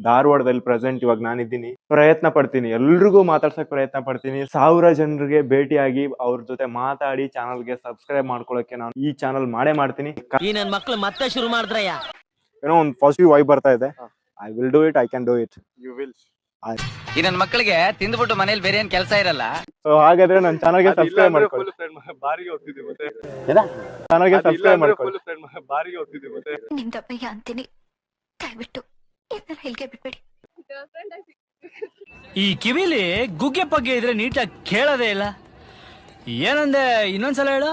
ಧಾರವಾಡದಲ್ಲಿ ಪ್ರೆಸೆಂಟ್ ಇವಾಗ ನಾನಿದ್ದೀನಿ. ಪ್ರಯತ್ನ ಪಡ್ತೀನಿ, ಎಲ್ರಿಗೂ ಮಾತಾಡ್ಸಕ್ ಪ್ರಯತ್ನ ಪಡ್ತೀನಿ. 1000 ಜನರಿಗೆ ಭೇಟಿಯಾಗಿ ಅವ್ರ ಜೊತೆ ಮಾತಾಡಿ ಚಾನಲ್ಗೆ ಸಬ್ಸ್ಕ್ರೈಬ್ ಮಾಡ್ಕೊಳಕ್ಕೆ ನಾನು ಈ ಚಾನಲ್ ಮಾಡೇ ಮಾಡ್ತೀನಿ. ಈ ನನ್ ಮಕ್ಳು ಮತ್ತೆ ಶುರು ಮಾಡಿದ್ರಯ್ಯ. ಏನೋ ಒಂದು ಪಾಸಿಟಿವ್ ವೈಬ್ ಬರ್ತಾ ಇದೆ. I will do it, I can do it. You will. ಈ ನನ್ನ ಮಕ್ಕಳಿಗೆ ತಿಂದ್ಬಿಟ್ಟು ಮನೇಲಿ ಬೇರೆ ಏನ್ ಕೆಲಸ ಇರಲ್ಲ. ಸೊ ಹಾಗಾದ್ರೆ ನನ್ನ ಚಾನಲ್ಗೆ ಸಬ್ಸ್ಕ್ರೈಬ್ ಮಾಡ್ಕೊಳ್ಳಿ. ಬಾರಿಗೆ ಹೋಗ್ತಿದ್ವಿ ಮತ್ತೆ ಚಾನಲ್ಗೆ ಸಬ್ಸ್ಕ್ರೈಬ್ ಮಾಡ್ಕೊಳ್ಳಿ. ಬಾರಿಗೆ ಹೋಗ್ತಿದ್ವಿ ಮತ್ತೆ ನಿಮ್ದಪ್ಪಯ್ಯ ಅಂತೀನಿ, ದಯವಿಟ್ಟು ಇದನ್ನ ಹೇಳಿಕೆ ಬಿಟ್ಬೇಡಿ. ಈ ಕಿವಿಲಿ ಗುಗ್ಗೆ ಪಗ್ಗೆ ಇದ್ರೆ ನೀಟಾಗಿ ಕೇಳೋದೇ ಇಲ್ಲ. ಏನಂದೆ ಇನ್ನೊಂದ್ಸಲ ಹೇಳು.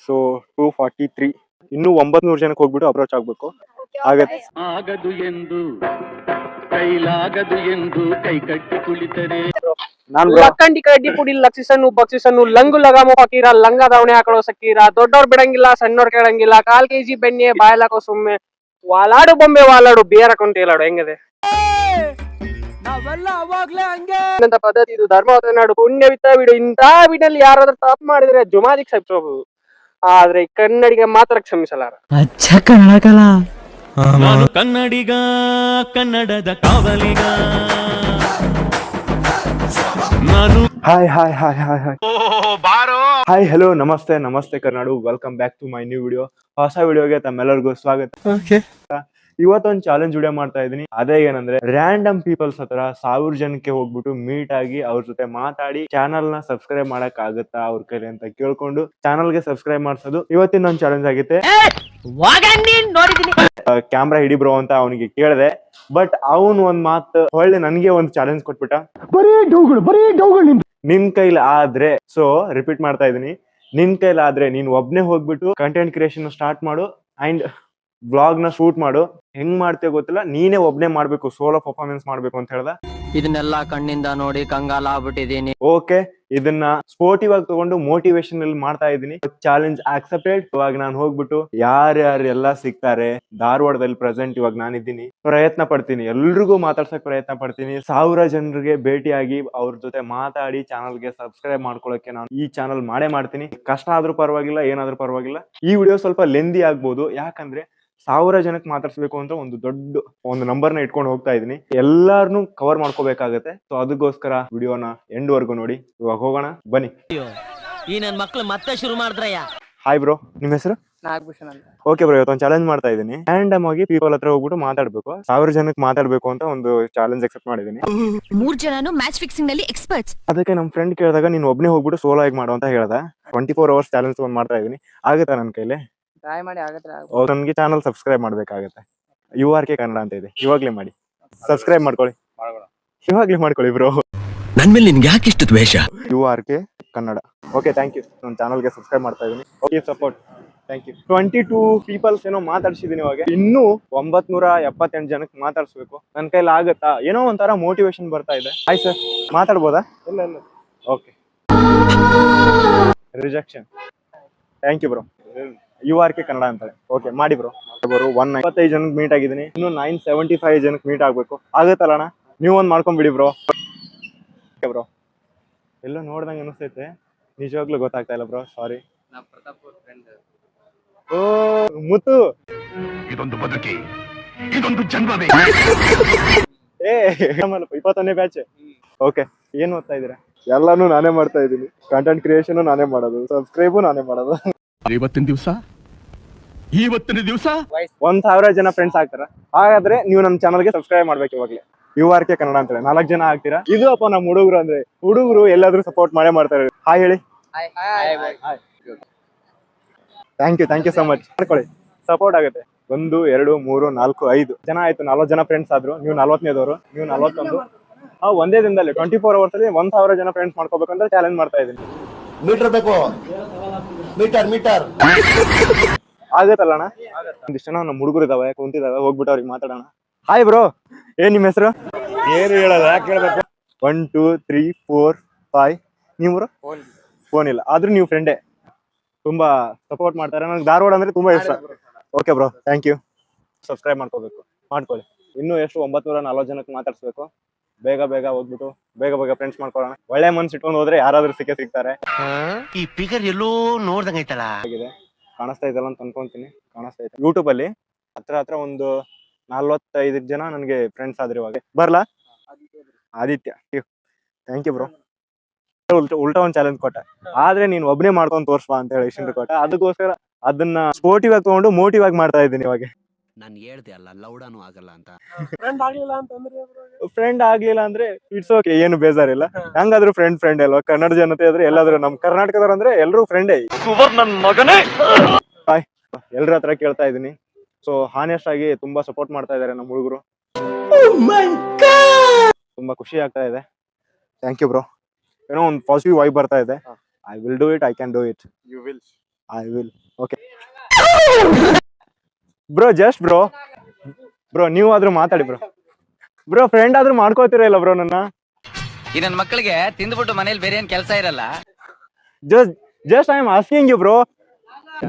ಸೊ 243 ಇನ್ನೂ 900 ಜನಕ್ಕೆ ಹೋಗ್ಬಿಟ್ಟು ಅಪ್ರೋಚ್ ಆಗ್ಬೇಕು. ಆಗದು ಎಂದು ಕೈಲಾಗದು ಎಂದು ಕೈ ಕಟ್ಟಿ ಕುಳಿತರೆ ಲಕ್ಕಂಡಿ ಕಡ್ಡಿ ಪುಡಿ ಲಕ್ಷಿಸನ್ನು ಬಕ್ಷಿಸನ್ನು ಲಂಗು ಲಗಾಮು ಫಕೀರ ಲಂಗ ದಾವಣೆ ಹಾಕೊಳ್ಳೋ ಸಕ್ಕೀರ. ದೊಡ್ಡವ್ರು ಬಿಡಂಗಿಲ್ಲ, ಸಣ್ಣವ್ರು ಕೇಳಂಗಿಲ್ಲ. 1/4 kg ಬೆಣ್ಣೆ ಬಾಯಲಾಕೋ ಸುಮ್ಮನೆ ವಾಲಾಡು ಬೊಂಬೆ ವಾಲಾಡು ಬೇರ ಕೊಂಟೇಲಾಡು. ಹೆಂಗದೆ ನಾವೆಲ್ಲ ಅವಾಗ್ಲೇ ಹಂಗೆ ಅಂತ ಪದ್ಧತಿ ಇದು. ಧರ್ಮ ನಾಡು ಪುಣ್ಯವಿತ್ತ ಬಿಡು. ಇಂಥ ಬಿಡಲ್ಲಿ ಯಾರಾದ್ರೂ ತಪ್ಪು ಮಾಡಿದ್ರೆ ಜುಮಾದಿಗೆ ಕ್ಷಮಿಸಬಹುದು, ಆದ್ರೆ ಕನ್ನಡಿಗೆ ಮಾತ್ರ ಕ್ಷಮಿಸಲಾರ. ನಾನು ಕನ್ನಡಿಗ, ಕನ್ನಡದ ಕಾವಲಿಗ ನಾನು. Hi hi hi hi hi hi hello ನಮಸ್ತೆ ನಮಸ್ತೆ ಕರ್ನಾಡು. Welcome back to my new video. ಹೊಸ ವಿಡಿಯೋಗೆ ತಮ್ಮೆಲ್ಲರಿಗೂ ಸ್ವಾಗತ. ಇವತ್ತೊಂದು ಚಾಲೆಂಜ್ ವಿಡಿಯೋ ಮಾಡ್ತಾ ಇದೀನಿ. ಅದೇ ಏನಂದ್ರೆ ರ್ಯಾಂಡಮ್ ಪೀಪಲ್ಸ್ ಹತ್ರ 1000 ಜನಕ್ಕೆ ಹೋಗ್ಬಿಟ್ಟು ಮೀಟ್ ಆಗಿ ಅವ್ರ ಜೊತೆ ಮಾತಾಡಿ ಚಾನಲ್ ನ ಸಬ್ಸ್ಕ್ರೈಬ್ ಮಾಡಕ್ ಆಗುತ್ತಾ ಅವ್ರ ಕೈಲಿ ಅಂತ ಕೇಳ್ಕೊಂಡು ಚಾನಲ್ ಗೆ ಸಬ್ಸ್ಕ್ರೈಬ್ ಮಾಡ್ಸೋದು ಇವತ್ತಿನ ಒಂದು ಚಾಲೆಂಜ್ ಆಗಿತ್ತೆ. ಕ್ಯಾಮ್ರಾ ಹಿಡಿ ಬ್ರೋ ಅಂತ ಅವನಿಗೆ ಕೇಳಿದೆ, ಬಟ್ ಅವನ್ ಒಂದ್ ಮಾತು ಹೊಳ್ಳಿ ನನ್ಗೆ ಒಂದು ಚಾಲೆಂಜ್ ಕೊಟ್ಬಿಟ್ಟ. ಬರೀ ಡೌಗಳು ನಿನ್ ಕೈಲಿ ಆದ್ರೆ, ಸೊ ರಿಪೀಟ್ ಮಾಡ್ತಾ ಇದೀನಿ, ನಿನ್ ಕೈಲಿ ಆದ್ರೆ ನೀನ್ ಒಬ್ನೇ ಹೋಗ್ಬಿಟ್ಟು ಕಂಟೆಂಟ್ ಕ್ರಿಯೇಷನ್ ಸ್ಟಾರ್ಟ್ ಮಾಡು ಅಂಡ್ ಬ್ಲಾಗ್ ನ ಶೂಟ್ ಮಾಡು. ಹೆಂಗ್ ಮಾಡ್ತೀಯ ಗೊತ್ತಿಲ್ಲ, ನೀನೇ ಒಬ್ನೇ ಮಾಡ್ಬೇಕು, ಸೋಲೋ ಪರ್ಫಾರ್ಮೆನ್ಸ್ ಮಾಡ್ಬೇಕು ಅಂತ ಹೇಳ್ದ. ಇದನ್ನೆಲ್ಲ ಕಣ್ಣಿಂದ ನೋಡಿ ಕಂಗಾಲ ಆಗ್ಬಿಟ್ಟಿದೀನಿ. ಓಕೆ, ಇದನ್ನ ಸ್ಪೋರ್ಟಿವ್ ಆಗಿ ತಗೊಂಡು ಮೋಟಿವೇಶನ್ ಅಲ್ಲಿ ಮಾಡ್ತಾ ಇದೀನಿ. Challenge accepted. ಇವಾಗ ನಾನು ಹೋಗ್ಬಿಟ್ಟು ಯಾರ್ಯಾರೆಲ್ಲ ಸಿಗ್ತಾರೆ ಧಾರವಾಡದಲ್ಲಿ ಪ್ರೆಸೆಂಟ್ ಇವಾಗ ನಾನಿದ್ದೀನಿ, ಪ್ರಯತ್ನ ಪಡ್ತೀನಿ, ಎಲ್ರಿಗೂ ಮಾತಾಡ್ಸಕ್ ಪ್ರಯತ್ನ ಪಡ್ತೀನಿ. 1000 ಜನರಿಗೆ ಭೇಟಿಯಾಗಿ ಅವ್ರ ಜೊತೆ ಮಾತಾಡಿ ಚಾನಲ್ಗೆ ಸಬ್ಸ್ಕ್ರೈಬ್ ಮಾಡ್ಕೊಳಕ್ಕೆ ನಾನು ಈ ಚಾನಲ್ ಮಾಡೇ ಮಾಡ್ತೀನಿ. ಕಷ್ಟ ಆದ್ರೂ ಪರವಾಗಿಲ್ಲ, ಏನಾದ್ರೂ ಪರವಾಗಿಲ್ಲ. ಈ ವಿಡಿಯೋ ಸ್ವಲ್ಪ ಲೆಂದಿ ಆಗ್ಬೋದು, ಯಾಕಂದ್ರೆ 1000 ಜನಕ್ಕೆ ಮಾತಾಡ್ಸ್ಬೇಕು ಅಂತ ಒಂದು ನಂಬರ್ನ ಇಟ್ಕೊಂಡು ಹೋಗ್ತಾ ಇದೀನಿ. ಎಲ್ಲಾರನು ಕವರ್ ಮಾಡ್ಕೋಬೇಕಾಗತ್ತೆ. ಸೊ ಅದಕ್ಕೋಸ್ಕರ ವಿಡಿಯೋನ ಎಂಡ್ ವರ್ಗು ನೋಡಿ. ಇವಾಗ ಹೋಗೋಣ ಬನ್ನಿ. ಈ ನನ್ ಮಕ್ಳು ಮತ್ತೆ ಶುರು ಮಾಡಿದ್ರಯ್ಯ. ಹಾಯ್ ಬ್ರೋ, ನಿಮ್ ಹೆಸರು? ನಾಗಭೂಷಣ್ ಅಂತ. ಓಕೆ ಬ್ರೋ, ಇವತ್ತೊಂದು ಚಾಲೆಂಜ್ ಮಾಡ್ತಾ ಇದೀನಿ. ರ್ಯಾಂಡಮ್ ಆಗಿ ಪೀಪಲ್ ಹತ್ರ ಹೋಗ್ಬಿಟ್ಟು ಮಾತಾಡ್ಬೇಕು. 1000 ಜನಕ್ಕೆ ಮಾತಾಡ್ಬೇಕು ಅಂತ ಒಂದು ಚಾಲೆಂಜ್ ಅಕ್ಸೆಪ್ಟ್ ಮಾಡಿದೀನಿ. 3 ಜನನು ಮ್ಯಾಚ್ ಫಿಕ್ಸಿಂಗ್ ನಲ್ಲಿ ಎಕ್ಸ್ಪರ್ಟ್ಸ್. ಅದಕ್ಕೆ ನಮ್ ಫ್ರೆಂಡ್ ಕೇಳಿದಾಗ ನೀನ್ ಒಬ್ನೇ ಹೋಗ್ಬಿಟ್ಟು ಸೋಲೋ ಆಗಿ ಮಾಡು ಅಂತ ಹೇಳ್ದ. 24 hours ಚಾಲೆಂಜ್ ಮಾಡ್ತಾ ಇದೀನಿ. ಆಗುತ್ತಾ ನನ್ ಕೈಲಿ? ಟ್ರೈ ಮಾಡಿ ಆಗತ್ರ. ನನ್ಗೆ ಚಾನಲ್ ಸಬ್ಸ್ಕ್ರೈಬ್ ಮಾಡ್ಬೇಕಾಗತ್ತೆ. URK ಕನ್ನಡ ಅಂತ ಇದೆ, ಇವಾಗ್ಲೇ ಮಾಡಿ. ಸಬ್ಸ್ಕ್ರೈಬ್ ಮಾಡ್ಕೊಳ್ಳಿ, ಇವಾಗ್ಲೇ ಮಾಡ್ಕೊಳ್ಳಿ ಬ್ರೋ. ನನ್ ಮೇಲೆ ನಿನ್ಗೆ ಯಾಕೆ ಇಷ್ಟು ದ್ವೇಷ? URK Kannada. Okay, thank you. ನನ್ನ ಚಾನಲ್ಗೆ ಸಬ್ಸ್ಕ್ರೈಬ್ ಮಾಡ್ತಾ ಇದೀನಿ. Okay, support, thank you. 22 peoples ಏನೋ ಮಾತಾಡ್ಸಿದೀನಿ. ಇವಾಗ ಇನ್ನೂ 978 ಜನಕ್ಕೆ ಮಾತಾಡ್ಸ್ಬೇಕು. ನನ್ನ ಕೈಲಿ ಆಗತ್ತಾ? ಏನೋ ಒಂಥರ ಮೋಟಿವೇಶನ್ ಬರ್ತಾ ಇದೆ. ಹಾಯ್ ಸರ್, ಮಾತಾಡ್ಬೋದಾ? ಇಲ್ಲ. Okay, rejection. Thank you bro. URK Kannada ಅಂತಾರೆ. ಓಕೆ, ಮಾಡಿ ಬ್ರೋ. 195 ಜನಕ್ಕೆ ಮೀಟ್ ಆಗಿದ್ದೀನಿ. ಇನ್ನು 975 ಜನಕ್ಕೆ ಮೀಟ್ ಆಗ್ಬೇಕು. ಆಗುತ್ತಲ್ಲ ಅಣ್ಣ? ನೀವು ಒಂದ್ ಮಾಡ್ಕೊಂಡ್ಬಿಡಿ ಬ್ರೋ. ಬ್ರೋ ಎಲ್ಲೋ ನೋಡ್ದಂಗೆ ಅನಿಸ್ತೈತೆ, ನಿಜವಾಗ್ಲೂ ಗೊತ್ತಾಗ್ತಾ ಇಲ್ಲ ಬ್ರೋ, ಸಾರಿ. ಓ ಮುತ್ತು, ಇದೊಂದು ಬದುಕಿ, ಇದೊಂದು ಜನ್ಮವೇ. 21ನೇ ಬ್ಯಾಚ್. ಓಕೆ, ಏನ್ ಓದ್ತಾ ಇದೀರಾ? ಎಲ್ಲಾನು ನಾನೇ ಮಾಡ್ತಾ ಇದೀನಿ. ಕಂಟೆಂಟ್ ಕ್ರಿಯೇಷನ್ ನಾನೇ ಮಾಡೋದು, ಸಬ್ಸ್ಕ್ರೈಬು ನಾನೇ ಮಾಡೋದು. ಇವತ್ತಿನ ದಿವಸ 1000 ಜನ ಫ್ರೆಂಡ್ಸ್ ಆಗ್ತಾರ. ಹಾಗಾದ್ರೆ ನೀವು ನಮ್ಮ ಚಾನಲ್ಗೆ ಸಬ್ಸ್ಕ್ರೈಬ್ ಮಾಡ್ಬೇಕು. ಇವಾಗ್ಲೇ URK ಕನ್ನಡ ಅಂತಾರೆ. 4 ಜನ ಆಗ್ತೀರಾ. ಇದು ಅಪ್ಪ ನಮ್ಮ ಹುಡುಗರು ಅಂದ್ರೆ, ಹುಡುಗರು ಎಲ್ಲಾದ್ರೂ ಸಪೋರ್ಟ್ ಮಾಡೇ ಮಾಡ್ತಾರೆ. ಹಾಯ್ ಹೇಳಿ. Thank you so much. ಮಾಡ್ಕೊಳ್ಳಿ, ಸಪೋರ್ಟ್ ಆಗುತ್ತೆ. 1 2 3 4 5 ಜನ ಆಯ್ತು. 40 ಜನ ಫ್ರೆಂಡ್ಸ್ ಆದ್ರು. ನೀವು 40ನೇದವರು, ನೀವು 41. ಒಂದೇ ದಿನದಲ್ಲಿ 24 hours ಅಲ್ಲಿ 1000 ಜನ ಫ್ರೆಂಡ್ಸ್ ಮಾಡ್ಕೋಬೇಕಂತ ಚಾಲೆಂಜ್ ಮಾಡ್ತಾ ಇದ್ದೀನಿ. ಮೀಟರ್ ಬೇಕು, ಮೀಟರ್ ಆಗತ್ತಲ್ಲ ಅಣ್ಣ? ಒಂದಿಷ್ಟು ಜನ ನಮ್ಮ ಹುಡುಗರು ಇದಾವೆ, ಕುಂತಿದಾವೆ, ಹೋಗ್ಬಿಟ್ಟು ಅವ್ರಿಗೆ ಮಾತಾಡೋಣ. ಹಾಯ್ ಬ್ರೋ, ಏನ್ ನಿಮ್ಮ ಹೆಸರು? ಏನು ಹೇಳಲ್ಲ, ಯಾಕೆ ಹೇಳ್ಬೇಕು? 1 2 3 4 5. ನೀವು ಫೋನ್ ಇಲ್ಲ, ಆದ್ರೂ ನೀವು ಫ್ರೆಂಡೇ. ತುಂಬಾ ಸಪೋರ್ಟ್ ಮಾಡ್ತಾರೆ. ನನಗೆ ಧಾರವಾಡ ಅಂದ್ರೆ ತುಂಬಾ ಇಷ್ಟ. Okay bro, thank you. Subscribe ಮಾಡ್ಕೊಳ್ಳಿ. ಇನ್ನು ಎಷ್ಟು 940 ಜನಕ್ಕೆ ಮಾತಾಡ್ಸ್ಬೇಕು. ಬೇಗ ಹೋಗ್ಬಿಟ್ಟು ಬೇಗ ಫ್ರೆಂಡ್ಸ್ ಮಾಡ್ಕೊಳ್ಳೋಣ. ಒಳ್ಳೆ ಮನ್ಸ್ ಇಟ್ಕೊಂಡು ಹೋದ್ರೆ ಯಾರಾದ್ರೂ ಸಿಗ್ತಾರೆ. ಈ ಫಿಗರ್ ಎಲ್ಲೋ ನೋಡ್ದಂಗೈತಲ್ಲ. ಕಾಣಿಸ್ತಾ ಇದಲ್ಲ ಅಂತ ಅನ್ಕೊಂತೀನಿ. ಕಾಣಿಸ್ತಾ ಇದೆ ಯೂಟ್ಯೂಬ್ ಅಲ್ಲಿ ಹತ್ರ ಒಂದು 45 ಜನ ನನಗೆ ಫ್ರೆಂಡ್ಸ್ ಆದ್ರೆ ಇವಾಗ. ಬರ್ಲಾ? Aditya, thank you bro. ಉಲ್ಟಾ ಒಂದ್ ಚಾಲೆಂಜ್ ಕೊಟ್ಟ, ಆದ್ರೆ ನೀನ್ ಒಬ್ನೇ ಮಾಡ್ಕೊಂಡ್ ತೋರ್ಸ್ಬಾ ಅಂತ ಹೇಳಿ ಇಷ್ಟ ಕೊಟ್ಟ. ಅದಕ್ಕೋಸ್ಕರ ಅದನ್ನ ಸ್ಪೋರ್ಟಿವ್ ಆಗಿ ತಗೊಂಡು ಮೋಟಿವ್ ಆಗಿ ಮಾಡ್ತಾ ಇದ್ದೀನಿ ಇವಾಗ. ನಾನು ಹೇಳ್ದೆ ಅಲ್ಲ ಲೌಡಾನು ಆಗಲ್ಲ ಅಂತ. ಫ್ರೆಂಡ್ ಆಗ್ಲಿಲ್ಲ ಅಂದ್ರೆ ಇಟ್ಸ್ ಓಕೆ, ಏನು ಬೇಜಾರಿಲ್ಲ. ಹಂಗಾದ್ರು ಫ್ರೆಂಡ್ ಅಲ್ವಾ? ಕನ್ನಡ ಜನತೆ ಆದ್ರೆ ಎಲ್ಲಾದ್ರೂ ನಮ್ ಕರ್ನಾಟಕದವ್ರು ಅಂದ್ರೆ ಎಲ್ರು ಫ್ರೆಂಡೇ. ಹಾಯ್, ಎಲ್ರ ಹತ್ರ ಕೇಳ್ತಾ ಇದೀನಿ. ಸೊ ಹಾನೆಸ್ಟ್ ಆಗಿ ತುಂಬಾ ಸಪೋರ್ಟ್ ಮಾಡ್ತಾ ಇದಾರೆ ನಮ್ಮ ಹುಡುಗರು. ತುಂಬಾ ಖುಷಿ ಆಗ್ತಾ ಇದೆ. Thank you bro. ಏನೋ ಒಂದು ಪಾಸಿಟಿವ್ ವೈಬ್ ಬರ್ತಾ ಇದೆ. I will do it, I can do it, I will. Okay bro, just bro ನೀವು ಆದ್ರೂ ಮಾತಾಡಿ ಬ್ರೋ ಫ್ರೆಂಡ್ ಆದ್ರೂ ಮಾಡ್ಕೋತೀರ ಇಲ್ಲ ಬ್ರೋ ನನ್ನ? ಈ ನನ್ ಮಕ್ಕಳಿಗೆ ತಿಂದ್ಬಿಟ್ಟು ಮನೇಲಿ ಬೇರೆ ಏನ್ ಕೆಲಸ ಇರಲ್ಲ. Just I am asking you bro.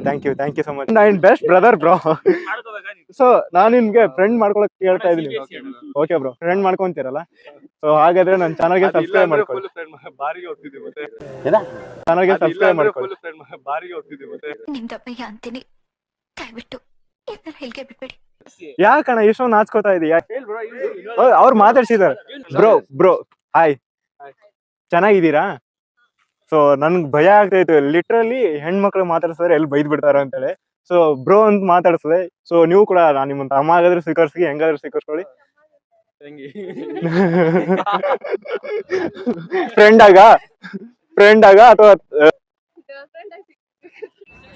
Thank you so much. I best brother bro. So ನಾನು ನಿಮ್ಗೆ ಫ್ರೆಂಡ್ ಮಾಡ್ಕೊಳಕ್ ಕೇಳ್ತಾ ಇದೀನಿ. ಓಕೆ ಬ್ರೋ, ಫ್ರೆಂಡ್ ಮಾಡ್ಕೊಂತೀರಲ್ಲ? ಸೊ ಹಾಗಾದ್ರೆ ನನ್ನ ಚಾನಲ್ಗೆ ಸಬ್ಸ್ಕ್ರೈಬ್ ಮಾಡ್ಕೊಳ್ಳಿ. ಬಾರಿಗೆ ಹೋಗ್ತಿದ್ವಿ ಮತ್ತೆ ಚಾನಲ್ಗೆ ಸಬ್ಸ್ಕ್ರೈಬ್ ಮಾಡ್ಕೊಳ್ಳಿ. ಬಾರಿಗೆ ಹೋಗ್ತಿದ್ವಿ ಮತ್ತೆ ನಿಮ್ದಪ್ಪಯ್ಯ ಅಂತೀನಿ, ದಯವಿಟ್ಟು ಇದನ್ನ ಹೇಳ್ಗೆ ಬಿಟ್ಬೇಡಿ. ಯಾಕಣ್ಣ ಇಷ್ಟೊಂದು ನಾಚ್ಕೋತಾ ಇದೀಯ? ಅವ್ರು ಮಾತಾಡ್ಸಿದಾರೆ. ಬ್ರೋ ಹಾಯ್, ಚೆನ್ನಾಗಿದ್ದೀರಾ? ಸೊ ನನ್ಗೆ ಭಯ ಆಗ್ತಾ ಇತ್ತು, ಲಿಟ್ರಲಿ ಹೆಣ್ಮಕ್ಳು ಮಾತಾಡ್ಸಿದ್ರೆ ಎಲ್ಲಿ ಬೈದ್ ಬಿಡ್ತಾರ ಅಂತೇಳಿ. ಸೊ ಬ್ರೋ ಅಂತ ಮಾತಾಡ್ಸದೆ. ಸೊ ನೀವು ಕೂಡ ನಾನು ನಿಮ್ಮಂತ ಅಮ್ಮ ಆಗಾದ್ರೂ ಸ್ವೀಕರಿಸಿ, ಹೆಂಗಾದ್ರೂ ಸ್ವೀಕರಿಸ್ಕೊಳ್ಳಿ. ಫ್ರೆಂಡ್ ಆಗ ಅಥವಾ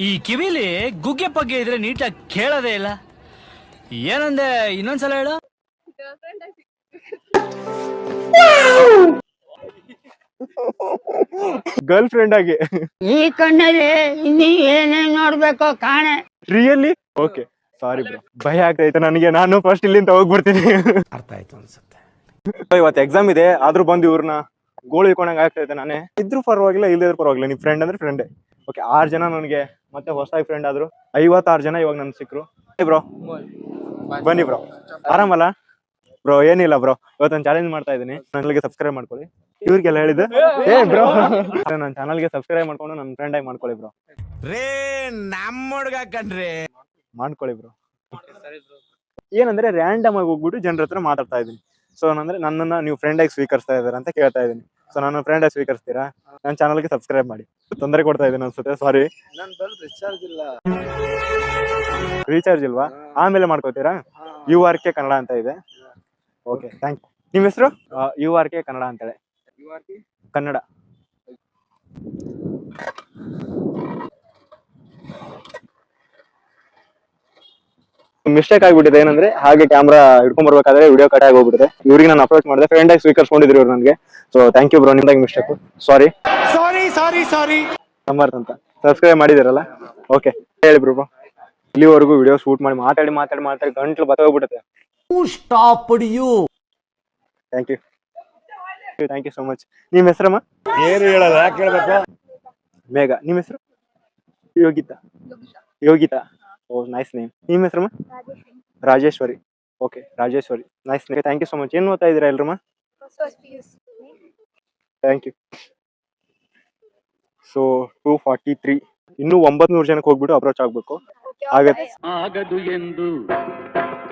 ಈ ಕಿವಿಲಿ ಗುಗ್ಗೆ ಪಗ್ಗೆ ಇದ್ರೆ ನೀಟಾಗಿ ಕೇಳೋದೇ ಇಲ್ಲ. ಏನಂದೆ ಇನ್ನೊಂದ್ಸಲ ಹೇಳು. ಗರ್ಲ್ ಫ್ರೆಂಡ್ ಆಗಿ. ಈ ಕಣ್ಣಲ್ಲಿ ಇನ್ನೀ ಏನೇನ್ ನೋಡ್ಬೇಕೋ ಕಾಣೆ. ರಿಯಲಿ? ಓಕೆ, ಸಾರಿ ಬ್ರೋ, ಭಯ ಆಗ್ತೈತೆ ನನಗೆ. ನಾನು ಫಸ್ಟ್ ಇಲ್ಲಿಂದ ಹೋಗ್ಬಿಡ್ತೀನಿ. ಅರ್ಥ ಆಯ್ತು ಅನ್ಸುತ್ತೆ. ಇವತ್ತು ಎಕ್ಸಾಮ್ ಇದೆ, ಆದ್ರೂ ಬಂದು ಇವ್ರನ್ನ ಗೋಳು ಇಟ್ಕೊಂಡಂಗೆ ಆಗ್ತೈತೆ. ನಾನೇ ಇದ್ರು ಪರವಾಗಿಲ್ಲ, ಇಲ್ಲದ್ರು ಪರವಾಗಿಲ್ಲ. ನೀವು ಫ್ರೆಂಡ್ ಅಂದ್ರೆ ಫ್ರೆಂಡೇ. ಓಕೆ, 6 ಜನ ನನಗೆ ಮತ್ತೆ ಹೊಸದಾಗಿ ಫ್ರೆಂಡ್ ಆದ್ರು. 56 ಜನ ಇವಾಗ ನನ್ ಸಿಕ್ರು. ಬ್ರೋ ಬನ್ನಿ ಬ್ರೋ, ಆರಾಮಲ್ಲ ಬ್ರೋ? ಏನಿಲ್ಲ ಬ್ರೋ, ಇವತ್ತೊಂದು ಚಾಲೆಂಜ್ ಮಾಡ್ತಾ ಇದ್ದೀನಿ. ಚಾನಲ್ಗೆ ಸಬ್ಸ್ಕ್ರೈಬ್ ಮಾಡ್ಕೊಳ್ಳಿ. ಇವ್ರಿಗೆಲ್ಲ ಹೇಳಿದ್ದು ಬ್ರೋ, ನನ್ನ ಚಾನಲ್ಗೆ ಸಬ್ಸ್ಕ್ರೈಬ್ ಮಾಡ್ಕೊಂಡು ನನ್ನ ಫ್ರೆಂಡ್ ಆಗಿ ಮಾಡ್ಕೊಳ್ಳಿ ಬ್ರೋ. ನಮ್ಮ ಹುಡುಗ ಕಣ್ರಿ, ಮಾಡ್ಕೊಳ್ಳಿ ಬ್ರೋ. ಏನಂದ್ರೆ ರ್ಯಾಂಡಮ್ ಆಗಿ ಹೋಗ್ಬಿಟ್ಟು ಜನರ ಹತ್ರ ಮಾತಾಡ್ತಾ ಇದ್ದೀನಿ. ಸೊ ಅಂದ್ರೆ ನನ್ನನ್ನ ನೀವು ಫ್ರೆಂಡ್ ಆಗಿ ಸ್ವೀಕರಿಸ್ತಾ ಇದಾರೆ ಅಂತ ಕೇಳ್ತಾ ಇದ್ದೀನಿ. ಸೊ ನನ್ನ ಫ್ರೆಂಡ್ ಆಗಿ ಸ್ವೀಕರಿಸ್ತೀರಾ? ನನ್ನ ಚಾನಲ್ಗೆ ಸಬ್ಸ್ಕ್ರೈಬ್ ಮಾಡಿ. ತೊಂದರೆ ಕೊಡ್ತಾ ಇದ್ದೀನಿ ಅನ್ಸುತ್ತೆ, ಸಾರಿ. ರೀಚಾರ್ಜ್ ಇಲ್ವಾ? ಆಮೇಲೆ ಮಾಡ್ಕೋತೀರಾ? URK ಕನ್ನಡ ಅಂತ ಇದೆ. Okay, thank you. ನಿಮ್ಮ ಹೆಸರು? URK ಕನ್ನಡ ಅಂತೇಳಿ. ಕನ್ನಡ. ಮಿಸ್ಟೇಕ್ ಆಗ್ಬಿಟ್ಟಿದೆ. ಏನಂದ್ರೆ ಹಾಗೆ ಕ್ಯಾಮ್ರಾ ಹಿಡ್ಕೊಂಡ್ ಬರ್ಬೇಕಾದ್ರೆ ವಿಡಿಯೋ ಕಟ್ ಆಗಿ ಹೋಗ್ಬಿಟ್ಟಿದೆ. ಇವ್ರಿಗೆ ನಾನು ಅಪ್ರೋಚ್ ಮಾಡಿದೆ, ಫ್ರೆಂಡ್ ಆಗಿ ಸ್ವೀಕರಿಸ್ಕೊಂಡಿದ್ರು ಇವ್ರು ನನಗೆ. So thank you bro, ನಿಮ್ದಾಗಿ mistake, ಸಾರಿ. ಸಮರ್ಥ ಅಂತ ಸಬ್ಸ್ಕ್ರೈಬ್ ಮಾಡಿದಿರಲ್ಲ? ಓಕೆ, ಹೇಳಿ ಬ್ರೋ. ಇಲ್ಲಿವರೆಗೂ ವಿಡಿಯೋ ಶೂಟ್ ಮಾಡಿ ಮಾತಾಡಿ ಗಂಟ್ಲು ಬತ್ತ ಹೋಗ್ಬಿಡುತ್ತೆ. Thank you so much. ನಿಮ್ಮ ಹೆಸರಮ್ಮ? ಏನು ಹೇಳಲ್ಲ, ಯಾಕೆ ಹೇಳ್ಬೇಕು? ಮೇಘ. ನಿಮ್ಮ ಹೆಸರು? ಯೋಗಿತಾ. ಓ ನೈಸ್ ನೇಮ್. ನಿಮ್ಮ ಹೆಸರಮ್ಮ? Rajeshwari. Okay, Rajeshwari, nice name. Thank you so much. ಏನ್ ಓದ್ತಾ ಇದ್ದೀರಾ ಎಲ್ರಮ್ಮ? Thank you. ಸೊ 243, ಇನ್ನೂ 900 ಜನಕ್ಕೆ ಹೋಗ್ಬಿಟ್ಟು ಅಪ್ರೋಚ್ ಆಗ್ಬೇಕು. ಆಗತ್ತೆ. ಆಗದು ಎಂದು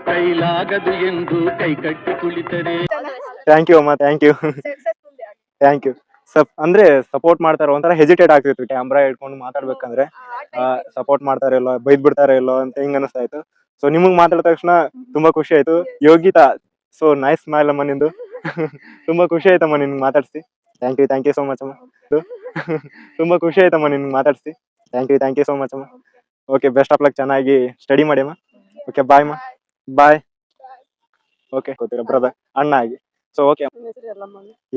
ಕೈಲಾಗದು ಎಂದು ಕೈ ಕಟ್ಟಿ ಕುಳಿತರೆ. ಥ್ಯಾಂಕ್ ಯು ಅಮ್ಮ, ಥ್ಯಾಂಕ್ ಯು. ಅಂದ್ರೆ ಸಪೋರ್ಟ್ ಮಾಡ್ತಾರ, ಒಂಥರ ಹೆಜಿಟೇಟ್ ಆಗ್ತಿತ್ತು ಕ್ಯಾಮ್ರಾ ಇಟ್ಕೊಂಡು ಮಾತಾಡ್ಬೇಕಂದ್ರೆ. ಸಪೋರ್ಟ್ ಮಾಡ್ತಾರ ಇಲ್ಲೋ, ಬೈದ್ ಬಿಡ್ತಾರ ಇಲ್ಲೋ ಅಂತ ಹಿಂಗ ಅನಿಸ್ತಾ ಇತ್ತು. ಸೊ ನಿಮಗ್ ಮಾತಾಡಿದ ತಕ್ಷಣ ತುಂಬಾ ಖುಷಿ ಆಯ್ತು. ಯೋಗಿತಾ, ಸೊ ನೈಸ್ ಸ್ಮೈಲ್ ಅಮ್ಮ ನಿಂದು. ತುಂಬಾ ಖುಷಿ ಆಯ್ತಮ್ಮ ನಿನ್ಗೆ ಮಾತಾಡ್ಸಿ. ಥ್ಯಾಂಕ್ ಯು ಸೋ ಮಚ್ ಅಮ್ಮ. ತುಂಬಾ ಖುಷಿ ಆಯ್ತಮ್ಮ ನಿನ್ಗೆ ಮಾತಾಡ್ಸಿ. ಥ್ಯಾಂಕ್ ಯು ಸೋ ಮಚ್ ಅಮ್ಮ. ಓಕೆ, ಬೆಸ್ಟ್ ಆಫ್ ಲಕ್, ಚೆನ್ನಾಗಿ ಸ್ಟಡಿ ಮಾಡಿ ಅಮ್ಮ. ಓಕೆ, ಬಾಯ್ ಅಮ್ಮ, ಬಾಯ್. ಓಕೆ, ಗೊತ್ತಿರ ಬ್ರದರ್, ಅಣ್ಣ ಆಗಿ. ಸೊ ಓಕೆ,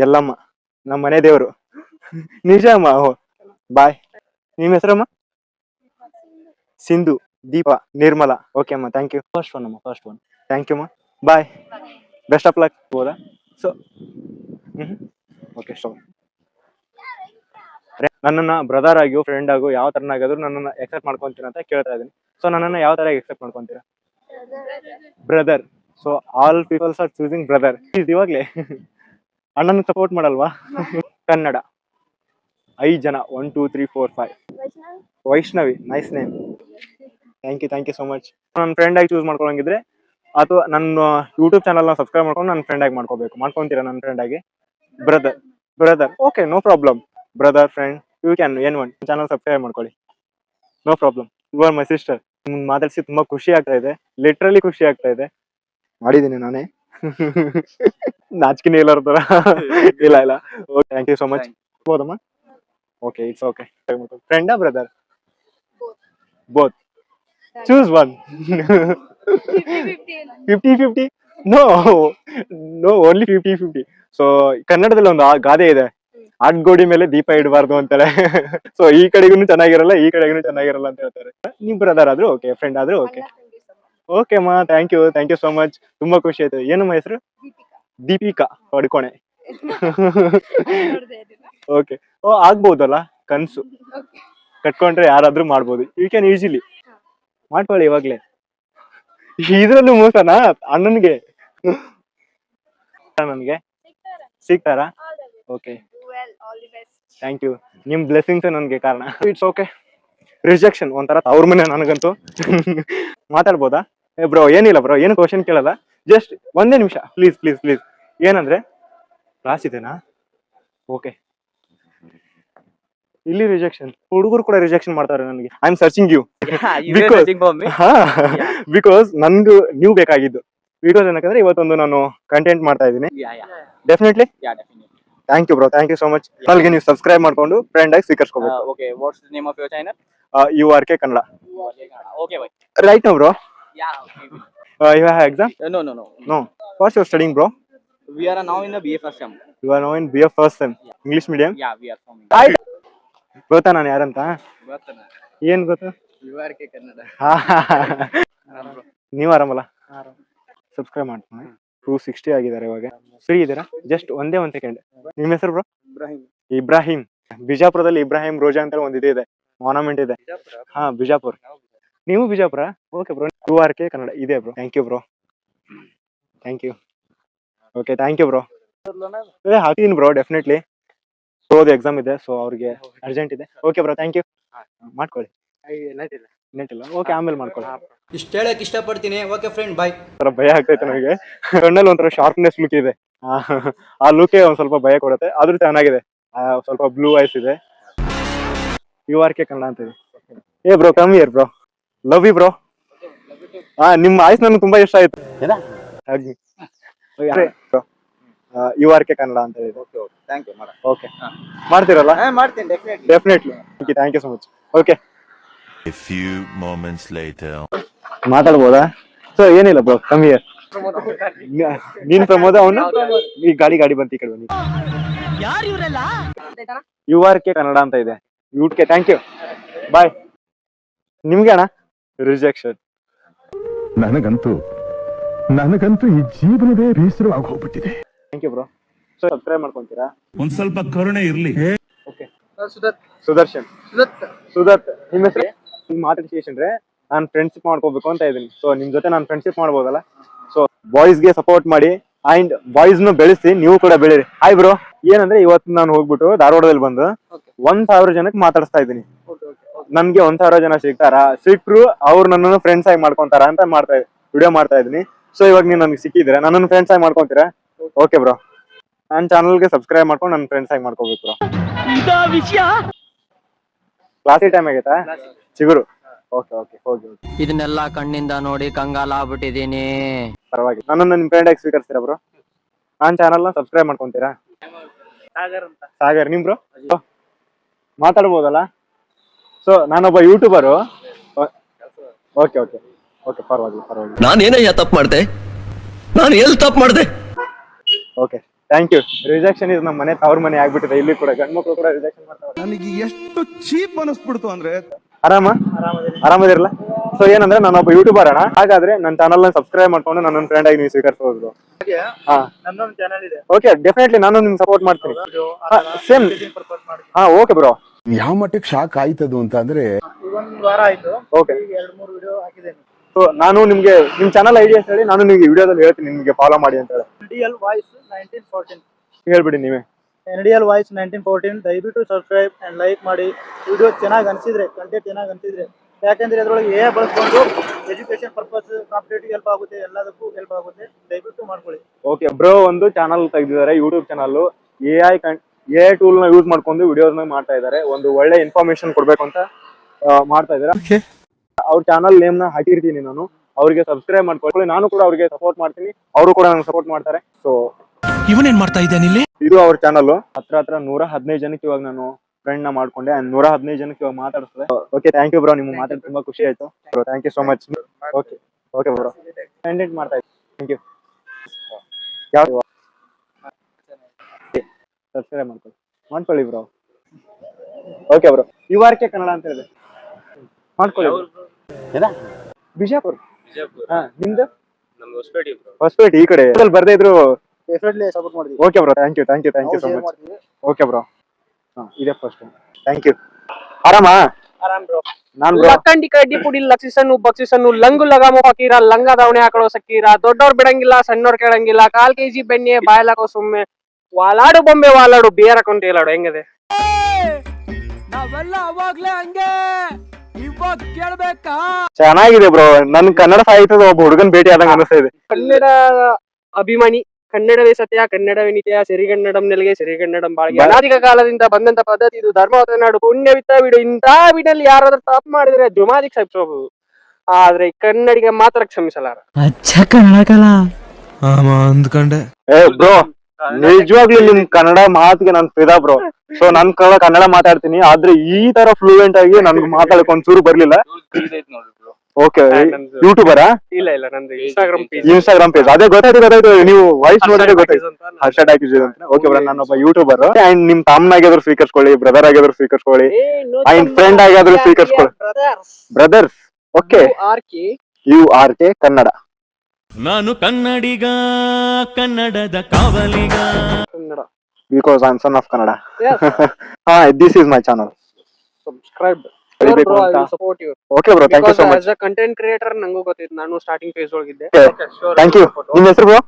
ಎಲ್ಲಮ್ಮ ನಮ್ಮ ಮನೆ ದೇವರು. ನಿಜ ಅಮ್ಮ. ಬಾಯ್. ನಿಮ್ಮ ಹೆಸರಮ್ಮ? ಸಿಂಧು, ದೀಪ, ನಿರ್ಮಲಾ. ಓಕೆ ಅಮ್ಮ, thank you. First one. Thank you ಅಮ್ಮ, ಬಾಯ್. Best of luck. ಹೋದಾ? ಸೊ ಓಕೆ, ಸೊ ನನ್ನನ್ನ ಬ್ರದರ್ ಆಗಿಯೋ ಫ್ರೆಂಡ್ ಆಗೋ ಯಾವ ತರನಾಗಾದ್ರೂ ನನ್ನನ್ನ ಎಕ್ಸೆಪ್ಟ್ ಮಾಡ್ಕೊಂತೀರಾ ಅಂತ ಕೇಳ್ತಾ ಇದೀನಿ. ಸೊ ನನ್ನನ್ನ ಯಾವ ತರ ಎಕ್ಸೆಪ್ಟ್ ಮಾಡ್ಕೊಂತೀರಾ? Brother. So all peoples are choosing brother. ಇವಾಗ್ಲೇ ಅಣ್ಣನ ಸಪೋರ್ಟ್ ಮಾಡಲ್ವಾ? ಕನ್ನಡ. 5 ಜನ 1 2 3 4 5. Vaishnavi, nice name. Thank you so much. ನನ್ನ ಫ್ರೆಂಡ್ ಆಗಿ ಚೂಸ್ ಮಾಡ್ಕೊಳಂಗಿದ್ರೆ ಅಥವಾ ನನ್ನ ಯೂಟ್ಯೂಬ್ ಚಾನಲ್ನ ಸಬ್ಸ್ಕ್ರೈಬ್ ಮಾಡ್ಕೊಂಡು ನನ್ನ ಫ್ರೆಂಡ್ ಆಗಿ ಮಾಡ್ಕೊತೀರಾ ನನ್ನ ಫ್ರೆಂಡ್ ಆಗಿ? Brother okay, no problem. Brother, friend, you can ಏನ್ ಒನ್ ಚಾನಲ್ ಸಬ್ಸ್ಕ್ರೈಬ್ ಮಾಡ್ಕೊಳ್ಳಿ, no problem. You are my sister. ಮಾತಾಡಿಸಿ ತುಂಬಾ ಖುಷಿ ಆಗ್ತಾ ಇದೆ, ಲಿಟ್ರಲಿ ಖುಷಿ ಆಗ್ತಾ ಇದೆ. ಮಾಡಿದ್ದೀನಿ ನಾನೇ. ನಾಚಿಕೆ ಇಲ್ಲರ ತರ. ಇಲ್ಲ. Okay, thank you so much. ಬೋದಮ್ಮ? Okay, it's okay. ಫ್ರೆಂಡಾ brother? Both. Choose one. 50-50? No, only 50-50. So ಕನ್ನಡದಲ್ಲಿ ಒಂದು ಗಾದೆ ಇದೆ, ಆಡ್ಗೋಡಿ ಮೇಲೆ ದೀಪ ಇಡಬಾರ್ದು ಅಂತೇಳಿ. ಸೊ ಈ ಕಡೆಗೂ ಚೆನ್ನಾಗಿರಲ್ಲ, ಈ ಕಡೆಗೂ ಚೆನ್ನಾಗಿರಲ್ಲ ಅಂತ ಹೇಳ್ತಾರೆ. ನೀವು ಬ್ರದರ್ ಆದ್ರೂ ಓಕೆ, ಫ್ರೆಂಡ್ ಆದ್ರೂ ಓಕೆ. ಓಕೆ ಅಮ್ಮ, ಥ್ಯಾಂಕ್ ಯು ಸೋ ಮಚ್. ತುಂಬಾ ಖುಷಿ ಆಯ್ತು. ಏನಮ್ಮ ಹೆಸರು? ದೀಪಿಕಾ ಹೊಡ್ಕೊಣೆ. ಓಕೆ. ಆಗ್ಬೋದಲ್ಲ, ಕನ್ಸು ಕಟ್ಕೊಂಡ್ರೆ ಯಾರಾದ್ರೂ ಮಾಡ್ಬೋದು. ಯು ಕ್ಯಾನ್ ಈಸಿಲಿ ಮಾಡ್ಕೊಳ್ಳಿ ಇವಾಗ್ಲೇ. ಇದ್ರಲ್ಲೂ ಮೋಸನಾ ಅಣ್ಣನ್ಗೆ? ನನ್ಗೆ ಸಿಗ್ತಾರಾ? Okay, thank you. ನಿಮ್ ಬ್ಲೆಸ್ಸಿಂಗ್ಸ್ ನನ್ಗೆ ಕಾರಣ. It's okay. ರಿಜೆಕ್ಷನ್ ಒಂಥರ ಅವ್ರ ಮನೆ ನನಗಂತೂ. ಮಾತಾಡ್ಬೋದಾ? ಬ್ರೋ ಏನಿಲ್ಲ ಬ್ರೋ, ಏನು ಕ್ವಶನ್ ಕೇಳಲ್ಲ, ಜಸ್ಟ್ ಒಂದೇ ನಿಮಿಷ ಪ್ಲೀಸ್. ಏನಂದ್ರೆ ಕ್ಲಾಸ್ ಇದೆನಾ? ಓಕೆ. ಇಲ್ಲಿ ರಿಜೆಕ್ಷನ್, ಹುಡುಗರು ಕೂಡ ರಿಜೆಕ್ಷನ್ ಮಾಡ್ತಾರೆ ನನಗೆ. I am searching you because ನನ್ಗೂ ನೀವು ಬೇಕಾಗಿದ್ದು. ಬಿಕಾಸ್ ಏನಕ್ಕಂದ್ರೆ ಇವತ್ತೊಂದು ನಾನು ಕಂಟೆಂಟ್ ಮಾಡ್ತಾ ಇದ್ದೀನಿ. Definitely. Thank you bro, thank you so much. ಚಾನಲ್ಗೆ ನೀವು ಸಬ್ಸ್ಕ್ರೈಬ್ ಮಾಡ್ಕೊಂಡು ಫ್ರೆಂಡ್ ಆಗಿ ಸ್ವೀಕರಿಸ್ಕೋಬೇಕು. Okay, what's the name of your channel? URK Kannada. Okay, bye. Right now, bro? Yeah, okay. You have exam? No. What's your studying, bro? We are now in the BA first sem. You are now in BA first sem. English medium? Yeah, we are from ಗೊತ್ತಾ ನಾನು ಯಾರಂತ? ಏನ್ ಗೊತ್ತು? URK Kannada. ನೀವು ಆರಾಮಲ್ಲ? Subscribe ಮಾಡ್ತೀನಿ. 260 ಆಗಿದ್ದಾರೆ ಇವಾಗ. ಫ್ರೀ ಇದ್ದೀರಾ? ಜಸ್ಟ್ ಒಂದೇ ಒಂದು ಸೆಕೆಂಡ್. ನಿಮ್ಮ ಹೆಸರು ಬ್ರೋ? ಇಬ್ರಾಹಿಂ. ಬಿಜಾಪುರದಲ್ಲಿ ಇಬ್ರಾಹಿಂ ರೋಜಾ ಅಂತ ಒಂದು ಇದೆ, ಮಾರ್ನಮೆಂಟ್ ಇದೆ. ಹಾ, ಬಿಜಾಪುರ. ನೀವು Bijapur? Okay bro. URK Kannada ಇದೆ bro. Thank you bro. Okay, thank you bro. ಹಾಕ್ತೀನಿ ಬ್ರೋ, ಡೆಫಿನೆಟ್ಲಿ. ಓದು ಎಕ್ಸಾಮ್ ಇದೆ, ಸೊ ಅವ್ರಿಗೆ ಅರ್ಜೆಂಟ್ ಇದೆ. Okay bro, thank you. ಮಾಡ್ಕೊಳ್ಳಿ. ನೆಟ್ ಇಲ್ಲ? ಓಕೆ, ಆಮೇಲೆ ಮಾಡ್ಕೊಳ್ಳಿ. ಇಷ್ಟ ಹೇಳಕ್ ಇಷ್ಟಪಡ್ತೀನಿ. Okay friend, bye. ಒಂಥರ ಭಯ ಆಗ್ತೈತೆ ನನಗೆ. ಕಣ್ಣಲ್ಲಿ ಒಂಥರ ಶಾರ್ಪ್ನೆಸ್ ಲುಕ್ ಇದೆ. ಆ ಲುಕ್ ಒಂದ್ ಸ್ವಲ್ಪ ಭಯ ಕೊಡುತ್ತೆ, ಆದ್ರೂ ಚೆನ್ನಾಗಿದೆ. ಸ್ವಲ್ಪ ಬ್ಲೂ ಐಸ್ ಇದೆ. URK ಕನ್ನಡ ಅಂತ ಇದೆ. ಏ bro, come here bro. Love you bro. ನಿಮ್ಮ ಆಯ್ಸ್ ನನಗೆ ತುಂಬಾ ಇಷ್ಟ ಆಯ್ತು. URK ಕನ್ನಡ ಅಂತ ಇದೆ. ಓಕೆ, ಮಾಡ್ತೀರಲ್ಲ? Definitely. Thank you so much. Okay. A few moments later. ಮಾತಾಡ್ಬೋದಾ? ಸೊ ಏನಿಲ್ಲ ಬ್ರೋ, ಕಮ್ ಹಿಯರ್. ನೀನ್ ಪ್ರಮೋದ, ಅವನು ಈ ಗಾಡಿ ಬಂತು, ಈ ಕಡೆ ಬನ್ನಿ. ಯಾರು ಇವರೆಲ್ಲ? URK ಕನ್ನಡ ಅಂತ ಇದೆ. UK. Thank you, bye. ನಿಮ್ಗೆ ಅಣ್ಣ ರಿಜೆಕ್ಷನ್. ನನಗಂತೂ ಈ ಜೀವನವೇ ಬೇಸರವಾಗಿ ಹೋಗ್ಬಿಟ್ಟಿದೆ. Thank you bro. So subscribe ಮಾಡ್ಕೊಂತೀರಾ? ಒಂದ್ ಸ್ವಲ್ಪ ಕರುಣೆ ಇರ್ಲಿ. ಓಕೆ. ಸುದರ್ಶನ್. ನಿಮ್ಮ ಹೆಸರು? ನಿಮ್ಮ ಮಾತಾಡ್ಸಿದ್ರೆ ನಾನು ಫ್ರೆಂಡ್ಶಿಪ್ ಮಾಡ್ಕೋಬೇಕು ಅಂತ ಇದೀನಿ. ಸೊ ನಿಮ್ ಜೊತೆ ನಾನು ಫ್ರೆಂಡ್ಶಿಪ್ ಮಾಡ್ಬೋದಲ್ಲ? ಸೊ ಬಾಯ್ಸ್ಗೆ ಸಪೋರ್ಟ್ ಮಾಡಿ ಅಂಡ್ ಬಾಯ್ಸ್ ನು ಬೆಳೆಸಿ, ನೀವು ಕೂಡ ಬೆಳೀರಿ. Hi bro. ಏನಂದ್ರೆ ಇವತ್ತು ನಾನು ಹೋಗ್ಬಿಟ್ಟು ಧಾರವಾಡದಲ್ಲಿ ಬಂದು 1000 ಜನಕ್ಕೆ ಮಾತಾಡಿಸ್ತಾ ಇದ್ದೀನಿ. ನನ್ಗೆ 1000 ಜನ ಸಿಕ್ರು ಅವ್ರು ನನ್ನನ್ನು ಫ್ರೆಂಡ್ಸ್ ಆಗಿ ಮಾಡ್ಕೊಂತಾರ ಅಂತ ವಿಡಿಯೋ ಮಾಡ್ತಾ ಇದ್ದೀನಿ. ಸೊ ಇವಾಗ ನೀವು ನನಗೆ ಸಿಕ್ಕಿದ್ರೆ ನನ್ನನ್ನು ಫ್ರೆಂಡ್ಸ್ ಆಗಿ ಮಾಡ್ಕೊಂತೀರಾ? Okay bro. ನನ್ನ ಚಾನಲ್ಗೆ ಸಬ್ಸ್ಕ್ರೈಬ್ ಮಾಡ್ಕೊಂಡು ನನ್ನ ಫ್ರೆಂಡ್ಸ್ ಆಗಿ ಮಾಡ್ಕೋಬೇಕು ಬ್ರೋ. ಕ್ಲಾಸಿಗೆ ಟೈಮ್ ಆಗೈತಾ? ಚಿಗುರು. ಓಕೆ, ಹೋಗಿ. ಇದನ್ನೆಲ್ಲ ಕಣ್ಣಿಂದ ನೋಡಿ ಕಂಗಾಲ ಆಗ್ಬಿಟ್ಟಿದೀನಿ. ಪರವಾಗಿಲ್ಲ, ನನ್ನನ್ನು ನಿಮ್ ಫ್ರೆಂಡ್ ಆಗಿ ಸ್ವೀಕರಿಸ್ತೀರಾ ಬ್ರೋ? ನನ್ನ ಚಾನಲ್ನ ಸಬ್ಸ್ಕ್ರೈಬ್ ಮಾಡ್ಕೊಂತೀರಾ? ಸಾಗರ್. ನಿಮ್ ಬ್ರೋ? ಮಾತಾಡ್ಬೋದಲ್ಲ? ಸೊ ನಾನೊಬ್ಬ ಯೂಟ್ಯೂಬರು. ಓಕೆ, ಪರವಾಗಿಲ್ಲ. ನಾನೇನಯ್ಯ ತಪ್ಪು ಮಾಡ್ದೆ? ನಾನು ಎಲ್ಲಿ ತಪ್ಪು ಮಾಡ್ದೆ? Okay, thank you. ರಿಜೆಕ್ಷನ್ ಇದು ನಮ್ಮ ಮನೆ ತವ್ರ ಮನೆ ಆಗ್ಬಿಟ್ಟಿದೆ. ಇಲ್ಲಿ ಕೂಡ ಗಂಡ್ಮಕ್ಳು ಕೂಡ ರಿಜೆಕ್ಷನ್ ಮಾಡ್ತಾರೆ. ನನಗೆ ಎಷ್ಟು ಚೀಪ್ ಅನಿಸ್ಬಿಡ್ತು ಅಂದ್ರೆ. ಆರಾಮದಿರಲ್ಲ? ಸೊ ಏನಂದ್ರೆ ನಾನೊಬ್ಬ ಯೂಟ್ಯೂಬರ್ ಅಣ್ಣ. ಹಾಗಾದ್ರೆ ನನ್ನ ಚಾನಲ್ ನ ಸಬ್ಸ್ಕ್ರೈಬ್ ಮಾಡ್ಕೊಂಡು ನನ್ನ ಫ್ರೆಂಡ್ ಆಗಿ ನೀವು ಸ್ವೀಕರಿಸಬಹುದು. ಓಕೆ, ಡೆಫಿನೆಟ್ಲಿ ನಾನು ನಿಮ್ಗೆ ಸಪೋರ್ಟ್ ಮಾಡ್ತೀನಿ. ಸೇಮ್. Okay bro. ಯಾವ ಮಟ್ಟಕ್ಕೆ ಶಾಕ್ ಆಯ್ತದು ಅಂತ ಅಂದ್ರೆ, ಓಕೆ. ಸೊ ನಾನು ನಿಮ್ಗೆ ನಿಮ್ ಚಾನಲ್ ಐಡಿಯಾ ಹೇಳಿ, ನಾನು ನಿಮ್ಗೆ ವಿಡಿಯೋದಲ್ಲಿ ಹೇಳ್ತೀನಿ, ನಿಮ್ಗೆ ಫಾಲೋ ಮಾಡಿ ಅಂತ ಹೇಳಿ. ಹೇಳ್ಬಿಡಿ ನೀವೇ. NDL ವಾಯ್ಸ್ 1914 ದಯವಿಟ್ಟು ಸಬ್ಸ್ಕ್ರೈಬ್ ಅಂಡ್ ಲೈಕ್ ಮಾಡಿ. ವಿಡಿಯೋ ಚೆನ್ನಾಗಿ ಅನಿಸಿದ್ರೆ, ಕಂಟೆಂಟ್ ಚೆನ್ನಾಗಿ ಅನಿಸಿದ್ರೆ, ಯಾಕಂದ್ರೆ ಅದರೊಳಗೆ AI ಬಳಸ್ಕೊಂಡು ಎಜುಕೇಶನ್ ಪರ್ಪಸ್, ಕಾಂಪಿಟೇಟಿವ್ ಹೆಲ್ಪ್ ಆಗುತ್ತೆ, ಎಲ್ಲದಕ್ಕೂ ಹೆಲ್ಪ್ ಆಗುತ್ತೆ. ದಯವಿಟ್ಟು ಮಾಡ್ಕೊಳ್ಳಿ. ಓಕೆ ಬ್ರೋ, ಒಂದು ಚಾನಲ್ ತೆಗೆದಿದ್ದಾರೆ, ಯೂಟ್ಯೂಬ್ ಚಾನಲ್. AI ಟೂಲ್ ನ ಯೂಸ್ ಮಾಡ್ಕೊಂಡು ವಿಡಿಯೋಸ್ ಮಾಡ್ತಾ ಇದ್ದಾರೆ. ಒಂದು ಒಳ್ಳೆ ಇನ್ಫಾರ್ಮೇಶನ್ ಕೊಡ್ಬೇಕು ಅಂತ ಮಾಡ್ತಾ ಇದ್ದಾರೆ. ಅವ್ರ ಚಾನಲ್ ನೇಮ್ ನ ಹಾಕಿರ್ತೀನಿ ನಾನು, ಅವ್ರಿಗೆ ಸಬ್ಸ್ಕ್ರೈಬ್ ಮಾಡ್ಕೊಳ್ಳಿ. ನಾನು ಕೂಡ ಅವ್ರಿಗೆ ಸಪೋರ್ಟ್ ಮಾಡ್ತೀನಿ, ಅವರು ಕೂಡ ನನಗೆ ಸಪೋರ್ಟ್ ಮಾಡ್ತಾರೆ. ಸೊ ಇವನೇನ್ ಮಾಡ್ತಾ ಇದ್ದಾನೆ ಇಲ್ಲಿ? ಇದು ಅವ್ರ ಚಾನಲ್. ಹತ್ರ 115 ಜನಕ್ಕೆ ಇವಾಗ ನಾನು ಫ್ರೆಂಡ್ ನ ಮಾಡ್ಕೊಂಡೆ. 115 ಜನಕ್ಕೆ ಇವಾಗ ಮಾತಾಡಿಸ್ತದೆ. ಓಕೆ, ಥ್ಯಾಂಕ್ ಯು ಬ್ರೋ, ನಿಮ್ಗೆ ಮಾತಾಡಿ ತುಂಬಾ ಖುಷಿ ಆಯ್ತು bro. Thank you so much. Okay bro, content ಮಾಡ್ತಾ ಇದ್ದೀನಿ. Thank you. ಯಾವ ಸಬ್ಸ್ಕ್ರೈಬ್ ಮಾಡ್ಕೊಳ್ಳಿ bro. Okay bro, URK Kannada ಅಂತ ಹೇಳಿದೆ, ಮಾಡ್ಕೊಳ್ಳಿ. ಬಿಜಾಪುರ. ಹಾ, ನಿಮ್ದು? ಹೊಸಪೇಟೆ ಈ ಕಡೆ ಬರ್ದೇ ಇದ್ರು. Okay bro, thank you so much. Okay bro, ಇದೇ ಫಸ್ಟ್. Thank you. ಆರಾಮಾ? ನಾನ್ ಬ್ರೋ ಲಕ್ಕಂಡಿ ಕಡ್ಡಿ ಪುಡಿ ಲಕ್ಷಿಸನ್ನು ಬಕ್ಷಿಸನ್ನು ಲಂಗು ಲಗಾಮು ಫಕೀರ ಲಂಗ ದಾವಣೆ ಹಾಕೊಳ್ಳೋ ಸಕ್ಕೀರ ದೊಡ್ಡವ್ರು ಬಿಡಂಗಿಲ್ಲ ಸಣ್ಣವ್ರು ಕೇಳಂಗಿಲ್ಲ 1/4 kg ಬೆಣ್ಣೆ ಬಾಯಲಾಕೋ ಸುಮ್ಮನೆ ವಾಲಾಡು ಬೊಂಬೆ ವಾಲಾಡು ಬೇರೆ ಕೊಂಟು ಹೇಳಾಡು. ಹೆಂಗಿದೆ? ನಾವೆಲ್ಲ ಅವಾಗ್ಲೇ ಹಂಗೆ, ಇವಾಗ ಕೇಳ್ಬೇಕಾ? ಚೆನ್ನಾಗಿದೆ ಬ್ರೋ. ನನ್ ಕನ್ನಡ ಸಾಹಿತ್ಯದ ಒಬ್ಬ ಹುಡುಗನ್ ಭೇಟಿ ಆದಂಗ ಅನಿಸ್ತಾ ಇದೆ. ಕನ್ನಡ ಅಭಿಮಾನಿ, ಕನ್ನಡವೇ ಸತ್ಯ, ಕನ್ನಡವೇ ನಿತ್ಯ, ಸಿರಿಗನ್ನಡಂ ನೆಲೆಗೆ ಸಿರಿಗನ್ನಡಂ ಬಾಳ್ಗೆ. ಅನಾದಿಕ ಕಾಲದಿಂದ ಬಂದಂತ ಪದ್ಧತಿ ಇದು. ಧರ್ಮವತ ನಾಡು, ಪುಣ್ಯವಿತ್ತ ಬಿಡು. ಇಂಥ ಬಿಡಲ್ಲಿ ಯಾರಾದ್ರೂ ತಪ್ಪು ಮಾಡಿದ್ರೆ ಜುಮಾದಿಗೆ ಕ್ಷಮಿಸಬಹುದು, ಆದ್ರೆ ಕನ್ನಡಿಗೆ ಮಾತ್ರ ಕ್ಷಮಿಸಲಾರ. ಅಂದ್ಕೊಂಡೆ. ಏ ಬ್ರೋ, ನಿಜವಾಗ್ಲೂ ನಿಮ್ ಕನ್ನಡ ಮಾತಿಗೆ ನಾನ್ ಫಿದಾ ಬ್ರೋ. ಸೊ ನನ್ ಕನ್ನಡ ಮಾತಾಡ್ತೀನಿ, ಆದ್ರೆ ಈ ತರ ಫ್ಲೂಯೆಂಟ್ ಆಗಿ ನನ್ಗೆ ಮಾತಾಡಕ್ ಒಂಚೂರು ಬರ್ಲಿಲ್ಲ. ಓಕೆ, ಯೂಟ್ಯೂಬರಾ? ಇಲ್ಲ ನಂದು ಇನ್ಸ್ಟಾಗ್ರಾಮ್ ಪೇಜ್. ಅದೇ ಗೊತ್ತಾಯ್ತು, ನೀವು ವಾಯ್ಸ್ ನೋಡಿದ್ರೆ ಗೊತ್ತಾಯ್ತು. ಹರ್ಷಡ್ ಹಾಕಿದ್ದೀವಿ ಅಂತ. ಓಕೆ ಬ್ರೋ, ನಾನೊಬ್ಬ ಯೂಟ್ಯೂಬರ್. ಅಂಡ್ ನಿಮ್ ತಮ್ಮನಾಗಿದ್ರು ಸ್ವೀಕರಿಸ್ಕೊಳ್ಳಿ, ಬ್ರದರ್ ಆಗಿದ್ರು ಸ್ವೀಕರಿಸ್ಕೊಳ್ಳಿ, ಅಂಡ್ ಫ್ರೆಂಡ್ ಆಗಿದ್ರು ಸ್ವೀಕರಿಸ್ಕೊಳ್ಳಿ. ಬ್ರದರ್ಸ್. Okay, URK Kannada. ನಾನು ಕನ್ನಡಿಗ, ಕನ್ನಡದ ಕಾವಲಿಗ. Because I'm son of Kannada. This is my channel. Subscribe. Bro, I will support you. Okay bro, thank you so much. As a content creator ನಂಗೂ ಗೊತ್ತಿತ್ತು, ನಾನು starting face ಒಳಗಿದ್ದೆ. Thank you. ನಿಮ್ಮ ಹೆಸರು bro?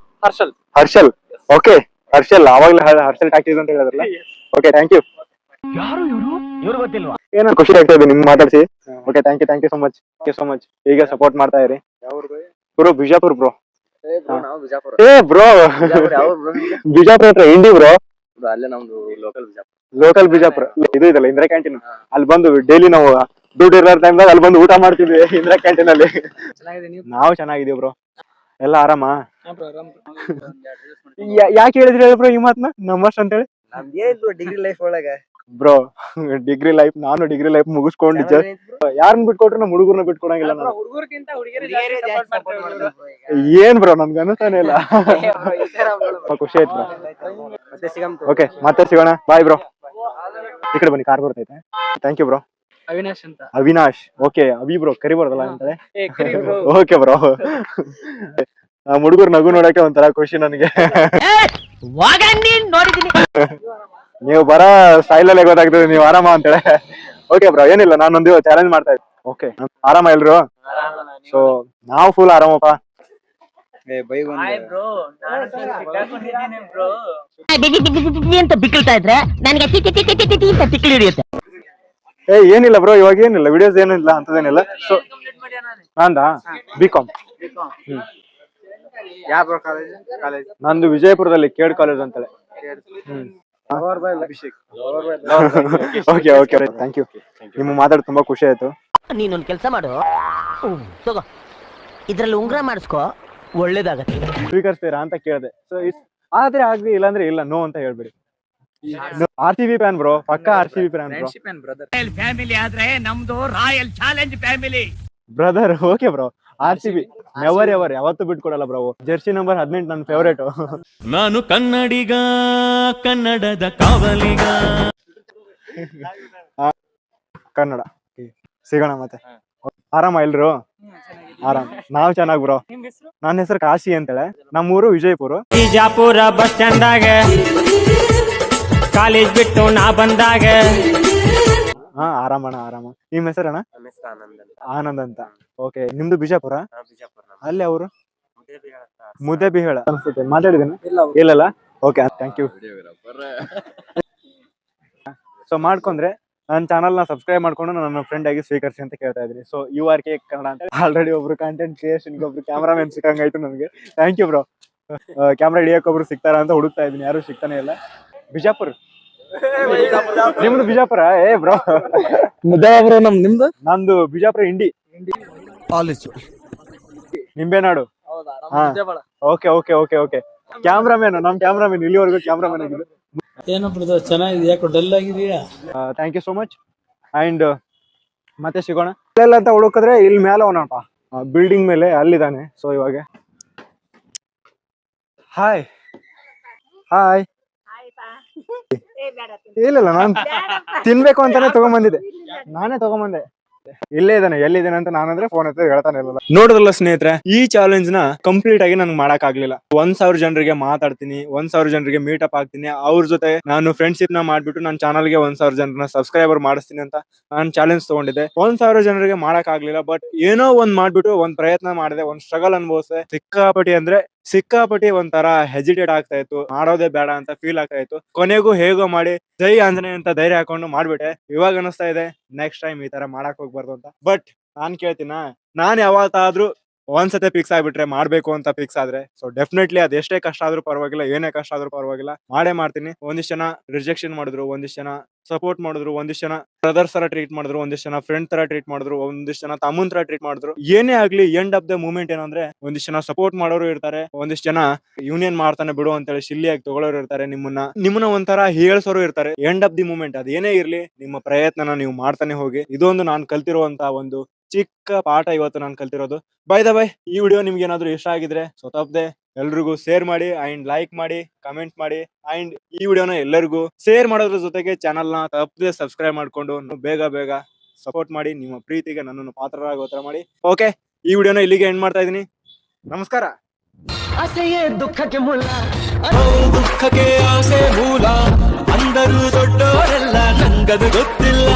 Harshal. Okay, Harshal. ಅವಾಗಲೇ Harshal tactics ಅಂತ ಹೇಳಿದ್ರಲ್ಲ. Okay, thank you. ಯಾರು ಇವರು ಗೊತ್ತಿಲ್ವಾ? ಏನೋ ಖುಷಿ ಆಗ್ತಾ ಇದೆ ನಿಮ್ಗೆ ಮಾತಾಡ್ಸಿ. Okay, thank you so much. ಹೀಗೆ ಸಪೋರ್ಟ್ ಮಾಡ್ತಾ ಇರಿ. Bro, Bijapur bro. ಏ ಬ್ರೋ, ಬಿಜಾಪುರ ಹತ್ರ ಇಂಡಿ ಬ್ರೋ. ಅಲ್ಲೇ ನಮ್ದು ಲೋಕಲ್ ಬಿಜಾಪುರ. ಇದು ಇದಲ್ಲ ಇಂದಿರಾ ಕ್ಯಾಂಟೀನ್, ಅಲ್ಲಿ ಬಂದು ಡೈಲಿ ನಾವು ದುಡ್ಡು ಇರೋ ಟೈಮ್ದಾಗ ಅಲ್ಲಿ ಬಂದು ಊಟ ಮಾಡ್ತಿದ್ವಿ ಇಂದಿರಾ ಕ್ಯಾಂಟೀನ್ ಅಲ್ಲಿ. ನಾವು ಚೆನ್ನಾಗಿದೀವಿ ಬ್ರೋ. ಎಲ್ಲ ಆರಾಮಾ? ಯಾಕೆ ಹೇಳಿದ್ರಿ ಹೇಳಿ ಬ್ರೋ ಈ ಮಾತನ್ನ, ನಮ್ಮಷ್ಟು ಅಂತ ಹೇಳಿ? ಡಿಗ್ರಿ ಲೈಫ್ ಒಳಗ ಬ್ರೋ, ಡಿಗ್ರಿ ಲೈಫ್, ನಾನು ಡಿಗ್ರಿ ಲೈಫ್ ಮುಗಿಸ್ಕೊಂಡು ಯಾರನ್ನ ಬಿಟ್ಕೊಟ್ರು ನಮ್ಮ ಹುಡುಗರ್ನ ಬಿಟ್ಕೊಡಂಗಿಲ್ಲ ನಾನು. ಏನ್ ಬ್ರೋ, ನನ್ಗೆ ಅನಿಸ್ತಾನೆ ಇಲ್ಲ. ಖುಷಿ ಆಯ್ತು ಬ್ರೋ. ಓಕೆ, ಮತ್ತೆ ಸಿಗೋಣ. Bye bro. ಈ ಕಡೆ ಬನ್ನಿ, ಕಾರ್ ಬರ್ತೈತೆ. Thank you bro. Avinash. Okay, Avi bro ಕರಿಬಾರ್ದಲ್ಲ ಅಂತಾಳೆ. Okay bro. ಹುಡುಗರು ನಗು ನೋಡಕ್ಕೆ ಒಂಥರ ಖುಷಿ ನನಗೆ. ನೀವು ಬರ ಸ್ಟೈಲ್ ಅಲ್ಲೇ ಗೊತ್ತಾಗ್ತದೆ ನೀವು ಆರಾಮ ಅಂತೇಳಿ. ಓಕೆ ಬ್ರೋ, ಏನಿಲ್ಲ, ನಾನೊಂದು ಚಾಲೆಂಜ್ ಮಾಡ್ತಾ ಇದ್ದೆ. ಓಕೆ, ಆರಾಮ ಎಲ್ರು? ಸೊ ನಾವು ಫುಲ್ ಆರಾಮಪ್ಪ. ಅಂತ ಬಿಕ್ಕಳ್ತಾ ಇದ್ರೆ ನನಗೆ ತಿಕ್ಕಲ್ ಹಿಡಿಯುತ್ತೆ. ಏನಿಲ್ಲ ಬ್ರೋ, ಇವಾಗ ಏನಿಲ್ಲ, ವಿಡಿಯೋಸ್ ಏನಿಲ್ಲ ಅಂತದೇನಿಲ್ಲ. ಸೊ ನಂದಾ BCom. ನಂದು ವಿಜಯಪುರದಲ್ಲಿ KED ಕಾಲೇಜ್ ಅಂತೇಳಿ. Okay, thank you. ನಿಮ್ಮ ಮಾತಾಡಿ ತುಂಬಾ ಖುಷಿ ಆಯ್ತು. ನೀನೊಂದ್ ಕೆಲಸ ಮಾಡು, ತಗೋ ಇದ್ರಲ್ಲಿ ಉಂಗ್ರ ಮಾಡಿಸ್ಕೋ, ಒಳ್ಳೇದಾಗತ್ತೆ. ಸ್ವೀಕರಿಸ್ತೀರಾ ಅಂತ ಕೇಳಿದೆ. ಸೊ ಆದ್ರೆ ಆಗ್ಲಿ, ಇಲ್ಲಾಂದ್ರೆ ಇಲ್ಲ, ನೋ ಅಂತ ಹೇಳ್ಬಿಡಿ. RCB ಫ್ಯಾನ್ ಬ್ರೋ, ಪಕ್ಕಾ RCB ಫ್ಯಾನ್ ಬ್ರೋ. ಫ್ಯಾಮಿಲಿ ಆದ್ರೆ ನಮ್ದು royal challenge family brother. Okay bro, RCB never ever, ಯಾವತ್ತೂ ಬಿಟ್ಕೊಡಲ್ಲ ಬ್ರೋ. ಜೆರ್ಸಿ ನಂಬರ್ 18 ನನ್ನ ಫೇವರೇಟ್. ನಾನು ಕನ್ನಡಿಗ, ಕನ್ನಡದ ಕಾವಲಿಗ. ಕನ್ನಡ. ಸಿಗೋಣ ಮತ್ತೆ. ಆರಾಮ ಎಲ್ರು? ಆರಾಮ್, ನಾವ್ ಚೆನ್ನಾಗ್ ಬ್ರೋ. ನನ್ನ ಹೆಸರು ಕಾಶಿ ಅಂತೇಳಿ, ನಮ್ಮೂರು ವಿಜಯಪುರ. ಬಿಜಾಪುರ ಬಸ್ ಸ್ಟ್ಯಾಂಡಾಗ ಕಾಲೇಜ್ ಬಿಟ್ಟು ನಾ ಬಂದಾಗ. ಆರಾಮಣ್ಣ, ಆರಾಮ. ನಿಮ್ ಹೆಸರಣ್ಣ? ಆನಂದ್ ಅಂತ. ಓಕೆ, ನಿಮ್ದು ಬಿಜಾಪುರ? ಅಲ್ಲಿ ಅವರು ಮುದ್ದೇಬಿಹಾಳ ಅನ್ಸುತ್ತೆ. ಮಾತಾಡಿದೇನೆ? ಇಲ್ಲ. Okay, thank you. ಸೊ ಮಾಡ್ಕೊಂಡ್ರೆ ನನ್ನ ಚಾನಲ್ನ ಸಬ್ಸ್ಕ್ರೈಬ್ ಮಾಡ್ಕೊಂಡು ನನ್ನ ಫ್ರೆಂಡ್ ಆಗಿ ಸ್ವೀಕರಿಸಿ ಅಂತ ಕೇಳ್ತಾ ಇದ್ದೀನಿ. ಸೊ URK ಕನ್ನಡ ಅಂತ ಆಲ್ರೆಡಿ ಒಬ್ರು ಕಂಟೆಂಟ್ ಕ್ರಿಯೇಷನ್ಗೆ ಒಬ್ರು ಕ್ಯಾಮ್ರಾಮನ್ ಸಿಕ್ಕಂಗಾಯ್ತು ನನಗೆ. Thank you bro. ಕ್ಯಾಮ್ರಾ ಹಿಡಿಯೋಕೆ ಒಬ್ರು ಸಿಗ್ತಾರ ಅಂತ ಹುಡುಕ್ತಾ ಇದ್ದೀನಿ, ಯಾರು ಸಿಗ್ತಾನೆ ಇಲ್ಲ. ಬಿಜಾಪುರ್ ನಿಮ್ದು ಬಿಜಾಪುರ? ಏ ಬ್ರೋ ನಿಮ್ದು? ನಂದು ಬಿಜಾಪುರ ಇಂಡಿ ನಿಂಬೆನಾಡು. Okay okay okay okay. Cameraman, ನಮ್ ಕ್ಯಾಮ್ರಾಮನ್ ಇಲ್ಲಿವರೆಗೂ ಕ್ಯಾಮ್ರಾಮನ್ ಆಗಿದ್ದು. ಏನಪ್ಪ ಚೆನ್ನಾಗಿದೆ, ಯಾಕೋ ಡಲ್ ಆಗಿದೆಯಾ? Thank you so much. And ಮತ್ತೆ ಸಿಗೋಣ. ಇಲ್ಲ ಅಂತ ಹುಡುಕಿದ್ರೆ ಇಲ್ಲಿ ಮೇಲೆ ಅವನಪ್ಪ, ಬಿಲ್ಡಿಂಗ್ ಮೇಲೆ ಅಲ್ಲಿದ್ದಾನೆ. ಸೊ ಇವಾಗ ಹಾಯ್ ಹಾಯ್. ಇಲ್ಲ ನಾನು ತಿನ್ಬೇಕು ಅಂತಾನೆ ತಗೊಂಬಂದಿದ್ದೆ, ನಾನೇ ತಗೊಂಬಂದೆ. ಇಲ್ಲೇ ಇದ್ದಾನೆ, ಎಲ್ಲಿದ್ದಾನೆ ಅಂತ ನಾನಂದ್ರೆ ಫೋನ್ ಹತ್ರ ಹೇಳ್ತಾನೆ ಇಲ್ಲ. ನೋಡಿದ್ರಲ್ಲ ಸ್ನೇಹಿತರೆ, ಈ ಚಾಲೆಂಜ್ ನ ಕಂಪ್ಲೀಟ್ ಆಗಿ ನನ್ಗೆ ಮಾಡಕ್ ಆಗ್ಲಿಲ್ಲ. 1000 ಜನರಿಗೆ ಮಾತಾಡ್ತೀನಿ, 1000 ಜನರಿಗೆ ಮೀಟಪ್ ಆಗ್ತೀನಿ, ಅವ್ರ ಜೊತೆ ನಾನು ಫ್ರೆಂಡ್ಶಿಪ್ ನ ಮಾಡ್ಬಿಟ್ಟು ನನ್ನ ಚಾನಲ್ಗೆ 1000 ಜನರನ್ನ ಸಬ್ಸ್ಕ್ರೈಬರ್ ಮಾಡಿಸ್ತೀನಿ ಅಂತ ನಾನು ಚಾಲೆಂಜ್ ತಗೊಂಡಿದ್ದೆ. 1000 ಜನರಿಗೆ ಮಾಡಕ್ ಆಗ್ಲಿಲ್ಲ, ಬಟ್ ಏನೋ ಒಂದ್ ಮಾಡ್ಬಿಟ್ಟು ಒಂದ್ ಪ್ರಯತ್ನ ಮಾಡಿದೆ, ಒಂದ್ ಸ್ಟ್ರಗಲ್ ಅನ್ಭವಿಸಿದೆ. ಸಿಕ್ಕಾಪಟ್ಟಿ ಒಂಥರ ಹೆಜಿಟೇಟ್ ಆಗ್ತಾ ಇತ್ತು, ಮಾಡೋದೇ ಬೇಡ ಅಂತ ಫೀಲ್ ಆಗ್ತಾ ಇತ್ತು. ಕೊನೆಗೂ ಹೇಗೋ ಮಾಡಿ ಜೈ ಆಂಜನೇಯ ಅಂತ ಧೈರ್ಯ ಹಾಕೊಂಡು ಮಾಡ್ಬಿಟ್ಟೆ. ಇವಾಗ ಅನಿಸ್ತಾ ಇದೆ ನೆಕ್ಸ್ಟ್ ಟೈಮ್ ಈ ತರ ಮಾಡಕ್ ಹೋಗ್ಬಾರ್ದು ಅಂತ. ಬಟ್ ನಾನ್ ಕೇಳ್ತೀನ, ನಾನ್ ಯಾವತ್ತಾದ್ರೂ ಒಂದ್ಸತಿ ಫಿಕ್ಸ್ ಆಗ್ಬಿಟ್ರೆ ಮಾಡ್ಬೇಕು ಅಂತ ಫಿಕ್ಸ್ ಆದ್ರೆ, ಸೊ ಡೆಫಿನೆಟ್ಲಿ ಅದ್ ಎಷ್ಟೇ ಕಷ್ಟ ಆದ್ರೂ ಪರವಾಗಿಲ್ಲ, ಏನೇ ಕಷ್ಟ ಆದ್ರೂ ಪರವಾಗಿಲ್ಲ, ಮಾಡೇ ಮಾಡ್ತೀನಿ. ಒಂದಿಷ್ಟು ಜನ ರಿಜೆಕ್ಷನ್ ಮಾಡಿದ್ರು, ಒಂದಿಷ್ಟು ಜನ ಸಪೋರ್ಟ್ ಮಾಡಿದ್ರು, ಒಂದಿಷ್ಟು ಜನ ಬ್ರದರ್ಸ್ ತರ ಟ್ರೀಟ್ ಮಾಡಿದ್ರು, ಒಂದಿಷ್ಟು ಜನ ಫ್ರೆಂಡ್ ತರ ಟ್ರೀಟ್ ಮಾಡಿದ್ರು, ಒಂದಿಷ್ಟು ಜನ ತಮ್ಮನ್ ತರ ಟ್ರೀಟ್ ಮಾಡಿದ್ರು. ಏನೇ ಆಗ್ಲಿ, ಎಂಡ್ ಆಫ್ ದ ಮೂಮೆಂಟ್ ಏನಂದ್ರೆ ಒಂದಿಷ್ಟು ಜನ ಸಪೋರ್ಟ್ ಮಾಡೋರು ಇರ್ತಾರೆ, ಒಂದಿಷ್ಟು ಜನ ಯೂನಿಯನ್ ಮಾಡ್ತಾನೆ ಬಿಡು ಅಂತೇಳಿ ಶಿಲ್ಲಿಯಾಗಿ ತಗೊಳ್ಳೋರು ಇರ್ತಾರೆ, ನಿಮ್ಮನ್ನ ಒಂಥರ ಹೇಳ್ಸೋರು ಇರ್ತಾರೆ. ಎಂಡ್ ಆಫ್ ದಿ ಮೂಮೆಂಟ್ ಅದ್ ಏನೇ ಇರ್ಲಿ, ನಿಮ್ಮ ಪ್ರಯತ್ನನ ನೀವು ಮಾಡ್ತಾನೆ ಹೋಗಿ. ಇದೊಂದು ನಾನು ಕಲ್ತಿರುವಂತ ಒಂದು ಚಿಕ್ಕ ಪಾಠ ಇವತ್ತು ನಾನು ಕಲ್ತಿರೋದು. ಬೈ ದ ಬೈ, ಈ ವಿಡಿಯೋ ನಿಮ್ಗೆ ಏನಾದ್ರು ಇಷ್ಟ ಆಗಿದ್ರೆ ಸೊ ತಪ್ಪದೆ ಎಲ್ರಿಗೂ ಶೇರ್ ಮಾಡಿ ಅಂಡ್ ಲೈಕ್ ಮಾಡಿ, ಕಮೆಂಟ್ ಮಾಡಿ. ಅಂಡ್ ಈ ವಿಡಿಯೋನ ಎಲ್ಲರಿಗೂ ಶೇರ್ ಮಾಡೋದ್ರ ಜೊತೆಗೆ ಚಾನಲ್ ನ ತಪ್ಪದೆ ಸಬ್ಸ್ಕ್ರೈಬ್ ಮಾಡ್ಕೊಂಡು ಬೇಗ ಸಪೋರ್ಟ್ ಮಾಡಿ. ನಿಮ್ಮ ಪ್ರೀತಿಗೆ ನನ್ನನ್ನು ಪಾತ್ರರಾಗೋ ತರ ಮಾಡಿ. ಓಕೆ, ಈ ವಿಡಿಯೋನ ಇಲ್ಲಿಗೆ ಎಂಡ್ ಮಾಡ್ತಾ ಇದೀನಿ. ನಮಸ್ಕಾರ. ಆಸೆಯೇ ದುಃಖಕ್ಕೆ ಮೂಲ, ದುಃಖಕ್ಕೆ ಆಸೆ ಮೂಲ ಅಂದರು ದೊಡ್ಡವರೆಲ್ಲ, ನಂಗದು ಗೊತ್ತಿಲ್ಲ.